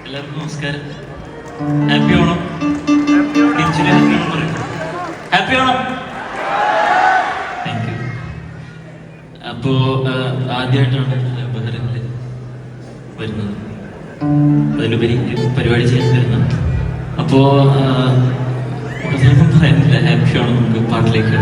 എല്ലാവർക്കും നമസ്കാരം. Happy Onam. Happy Onam. Thank you. അപ്പോ ആദ്യമായിട്ടാണ് ബഹ്റിനിൽ വരുന്നത്, അതിലുപരി പരിപാടി ചെയ്യാൻ വരുന്നത്. അപ്പോ പറയാനില്ല. ഹാപ്പി ഓണം. നമുക്ക് പാട്ടിലേക്ക്